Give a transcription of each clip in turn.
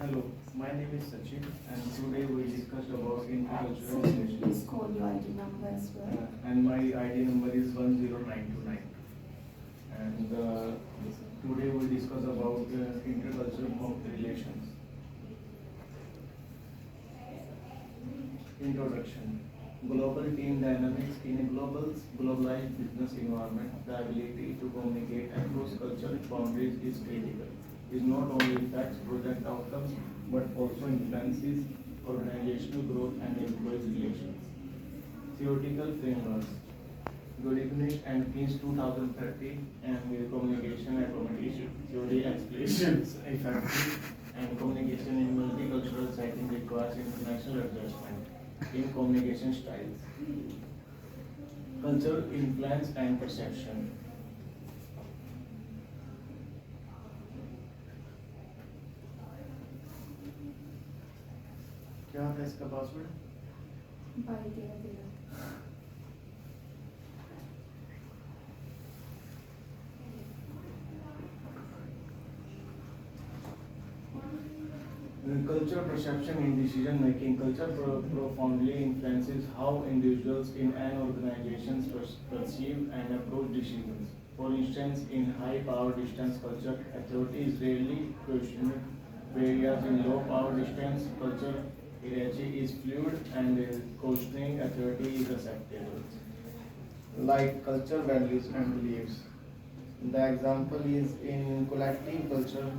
Hello, my name is Sachin and today we discussed about intercultural Sir, relations. please call your ID number as well. And my ID number is 10929. And today we discuss about intercultural relations. Introduction. Global team dynamics in a globalized business environment, the ability to communicate across cultural boundaries is critical. It not only impacts project outcomes but also influences organizational growth and employee relations. Theoretical frameworks. Goodenough and Keynes 2030 and communication accommodation theory explains effective and communication in multicultural setting requires international adjustment in communication styles. Cultural influence and perception. क्या था इसका password? By there. Cultural perception in decision making. Culture profoundly influences how individuals in an organization perceive and approach decisions. For instance, in high power distance culture, authority is rarely questioned, whereas in low power distance culture, hierarchy is fluid and questioning authority is acceptable. Like culture values and beliefs. The example is in collective culture,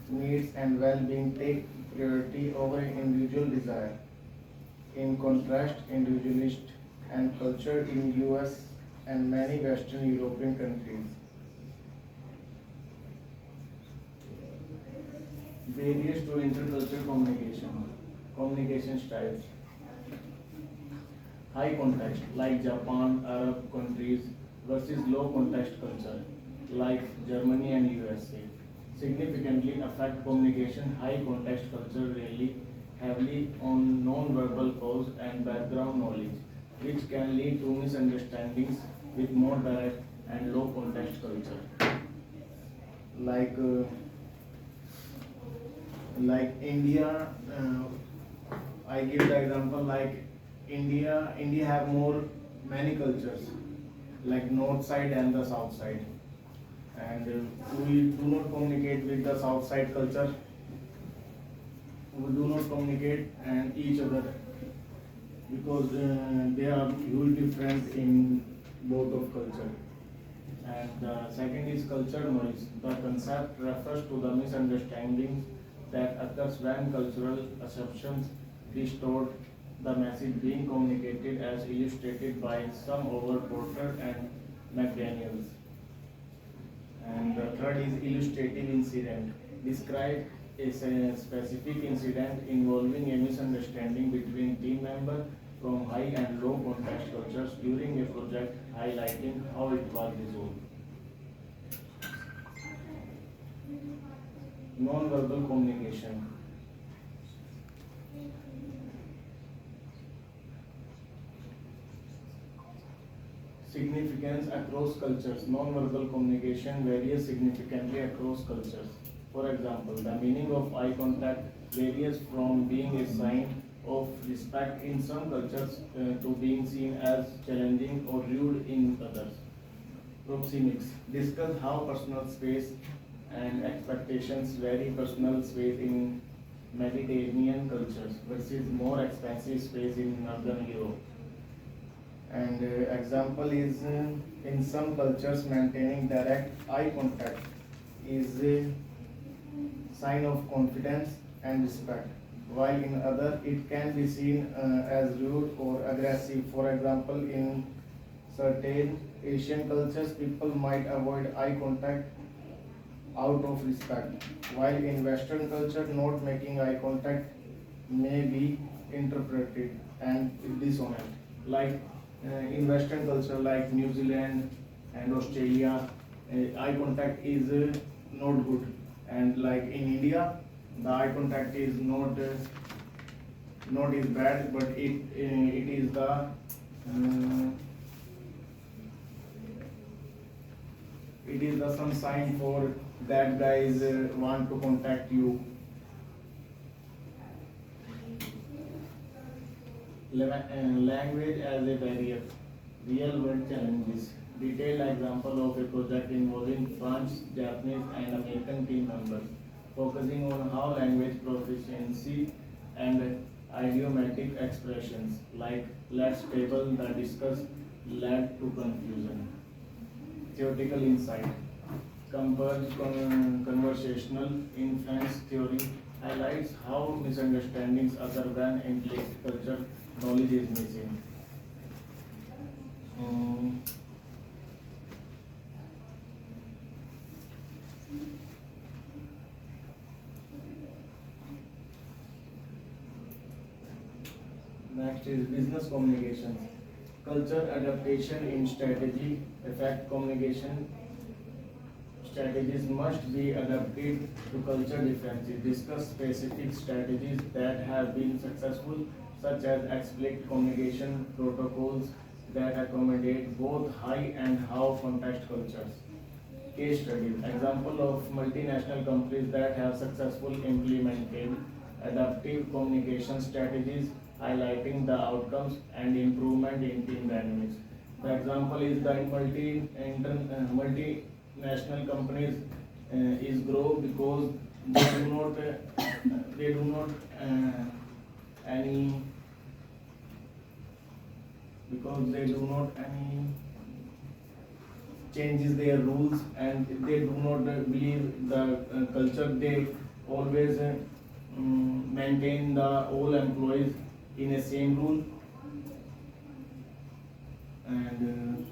needs and well-being take priority over individual desire. In contrast, individualist and culture in US and many Western European countries. Barriers to intercultural communication. Communication styles. High context, like Japan, Arab countries, versus low context culture, like Germany and USA. Significantly affect communication. High context culture rely heavily on non-verbal cues and background knowledge, which can lead to misunderstandings with more direct and low context culture. Like uh, like India, I give the example like India have more many cultures, like north side and the south side, and we do not communicate with the south side culture. We do not communicate and each other because they are huge different in both of culture. And the second is culture noise. The concept refers to the misunderstandings that occurs when cultural assumptions distort the message being communicated, as illustrated by some over Porter and McDaniels. And the third is illustrative incident. Describe a specific incident involving a misunderstanding between team members from high and low context cultures during a project, highlighting how it was resolved. Non-verbal communication. Significance across cultures. Non-verbal communication varies significantly across cultures. For example, the meaning of eye contact varies from being a sign of respect in some cultures to being seen as challenging or rude in others. Proxemics. Discuss how personal space and expectations vary. Personal space in Mediterranean cultures versus more expensive space in Northern Europe. And example is in some cultures maintaining direct eye contact is a sign of confidence and respect, while in other it can be seen as rude or aggressive. For example, in certain Asian cultures, people might avoid eye contact out of respect, while in Western culture, not making eye contact may be interpreted and dishonest. Like in Western culture, like New Zealand and Australia, eye contact is not good, and like in India, the eye contact is not is bad, but it is the it is the some sign for that guys want to contact you, Language as a barrier, real world challenges. Detailed example of a project involving French, Japanese, and American team members, focusing on how language proficiency and idiomatic expressions like let's table the discuss led to confusion. Theoretical insight. Converged conversational inference theory highlights how misunderstandings occur when implicit culture knowledge is missing. Um, Next is business communications. Culture adaptation in strategy affect communication strategies must be adapted to culture differences. Discuss specific strategies that have been successful, such as explicit communication protocols that accommodate both high and how context cultures. Case studies. Example of multinational companies that have successfully implemented adaptive communication strategies, highlighting the outcomes and improvement in team dynamics. The example is the multinational companies is grow because they do not any because they do not any changes their rules and they do not believe the culture. They always maintain the all employees in a same rule and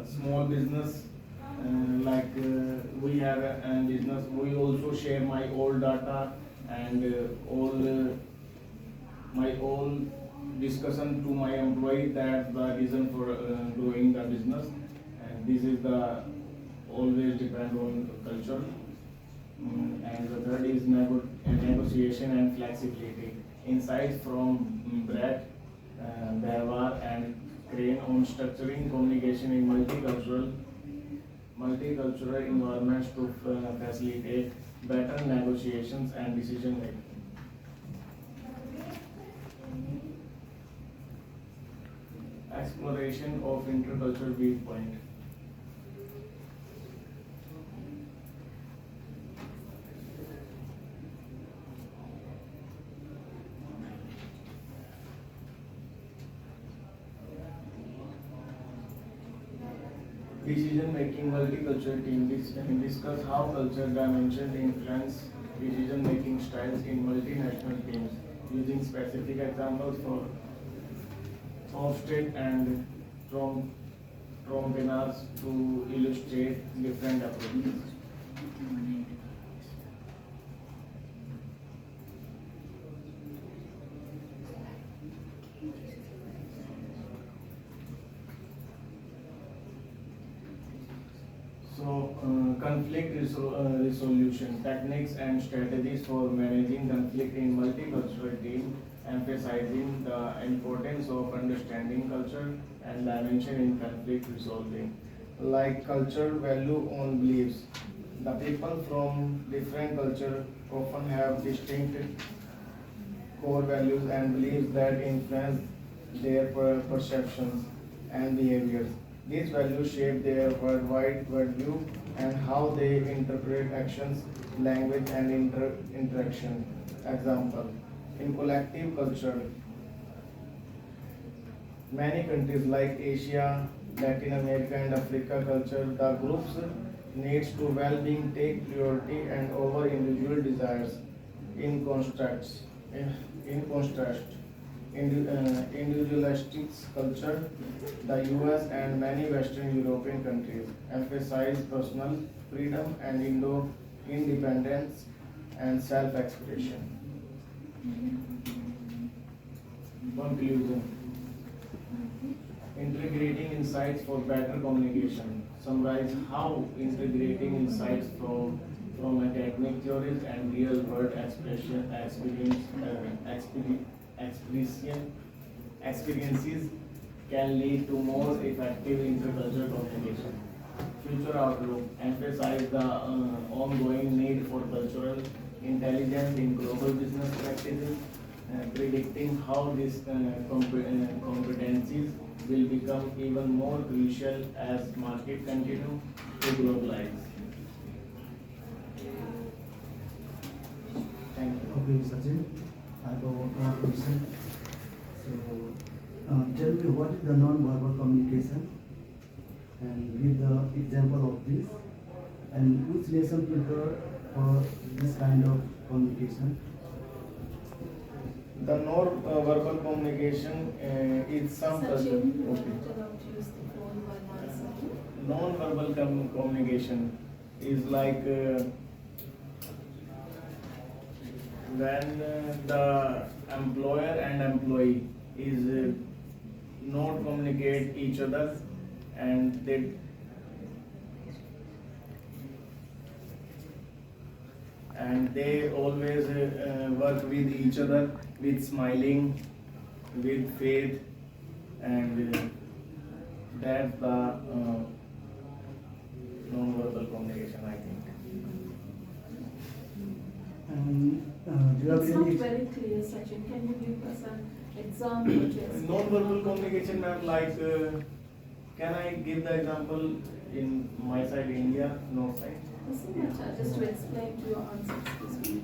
small business we have a business, we also share my all data and my all discussion to my employee that the reason for growing the business, and this is the always depend on culture. And the third is negotiation and flexibility. Insights from Brett, Behvar and Crane on structuring communication in multicultural environments to facilitate better negotiations and decision making. Exploration of intercultural viewpoint. Decision making multicultural team discuss how culture dimensions influence decision making styles in multinational teams using specific examples for Hofstede and Trompenas to illustrate different approaches. So, resolution techniques and strategies for managing conflict in multicultural team, emphasizing the importance of understanding culture and dimension in conflict resolving. Like culture value on beliefs. The people from different culture often have distinct core values and beliefs that influence their perceptions and behaviors. These values shape their worldwide worldview and how they interpret actions, language, and interaction. Example: in collective culture, many countries like Asia, Latin America, and Africa culture, the groups needs to well-being take priority and over individual desires. In contrast, individualistic culture, the US and many Western European countries emphasize personal freedom and independence and self-expression. Conclusion. Integrating insights for better communication. Summarize how integrating insights from from academic theories and real world experiences can lead to more effective intercultural communication. Future outlook emphasize the ongoing need for cultural intelligence in global business practices, predicting how these competencies will become even more crucial as market continue to globalize. Thank you. Okay, Sachin, I have one question. So, tell me what is the non-verbal communication and give the example of this and which nation prefer for this kind of communication. The non-verbal communication is some Sachin, you are okay. not allowed to use the phone while answering. Non-verbal communication is like when the employer and employee is not communicate each other and they always work with each other with smiling, with faith, and that's the non-verbal communication, I think. And do you have It's not any? very clear, Sachin. Can you give us an example? Just Non-verbal communication, ma'am, like, can I give the example in my side, India, north side? doesn't matter. Just to explain to your answers this week.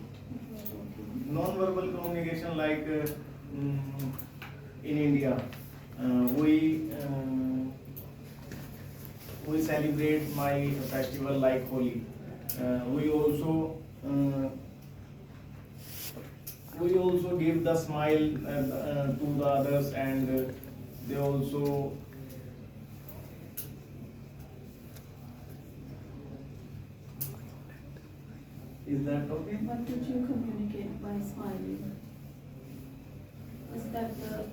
Non-verbal communication, like in India, we celebrate my festival like Holi. We also give the smile to the others, and they also is that okay? What did you communicate by smiling? Is that the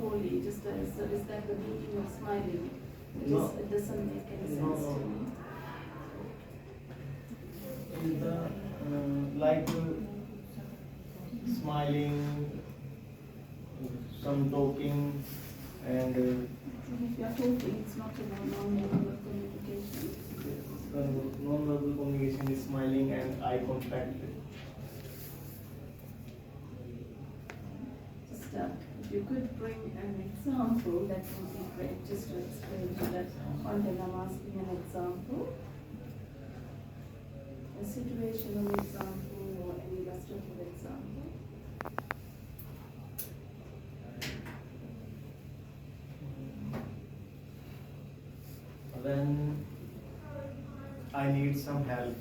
holy? Is that the meaning of smiling? No. It doesn't make any sense No. to me. Is the like smiling, some talking, and If you are talking, it's not about non-verbal communication. non-verbal communication is smiling and eye contact. Just if you could bring an example, that would be great. Just to explain to that content, I'm asking an example, a situational example, or an illustrative example. When I need some help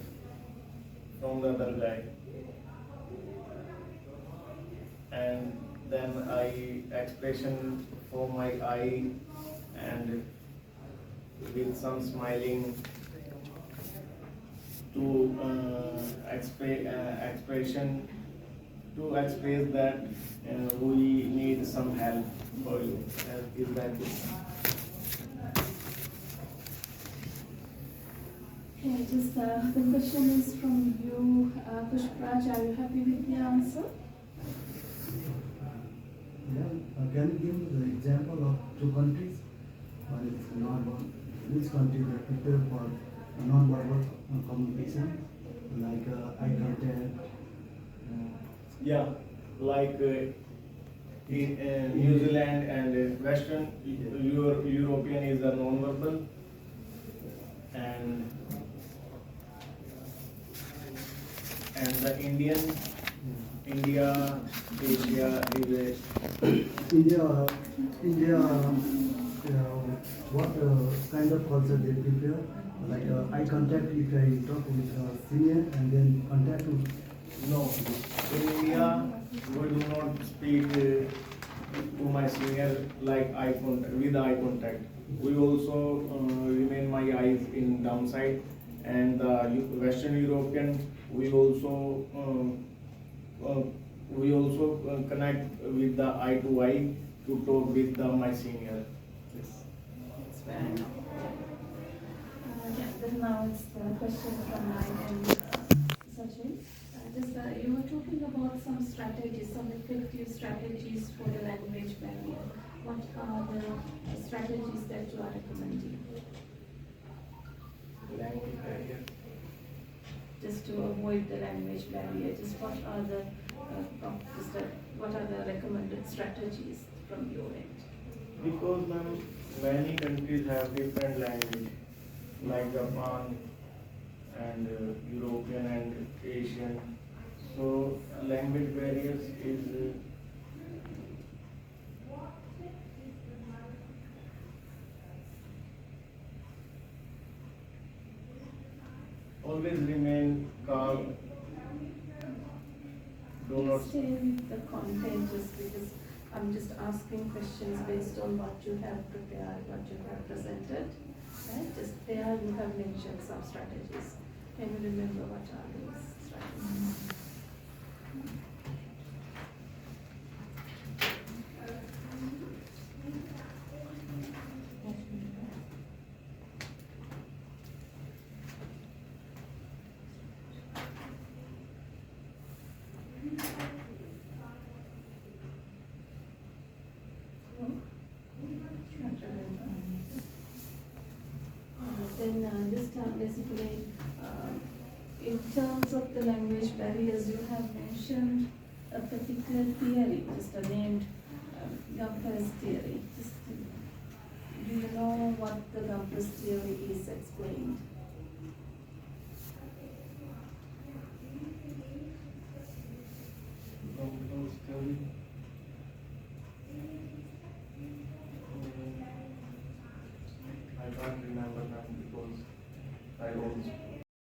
from the other guy, and then I expression for my eye and with some smiling to expression to express that we need some help for you. Is that it? Okay, just the question is from you, Pushpraj. Are you happy with the answer? Yeah, can you give the example of two countries? One is non-verbal. Which country they prepare for non-verbal communication, like eye contact? Yeah, like in New Zealand and Western European is a non-verbal, and the India, Asia is India, what kind of culture they prepare? Like eye contact if I talk with a senior and then contact with. no. In India, we do not speak to my senior like with eye contact. We also remain my eyes in downside, and the Western European we also connect with the eye to eye to talk with my senior. Yes. It's fair enough. Yeah, then now it's the question from my end. Sachin, you were talking about some strategies, some effective strategies for the language barrier. What are the strategies that you are recommending? Language barrier. Just to avoid the language barrier, just what are the what are the recommended strategies from your end? Because ma'am, many countries have different language, like Japan and European and Asian. So language barriers is always remain calm. Do not. Stay with the content just because I'm just asking questions based on what you have prepared, what you have presented. Right? Just there you have mentioned some strategies. Can you remember what are those strategies? Then this time basically in terms of the language barriers you have mentioned a particular theory, just a named Gumper's theory. Just, do you know what the Gumper's theory is explained? Gumper's theory. I can't remember now because I don't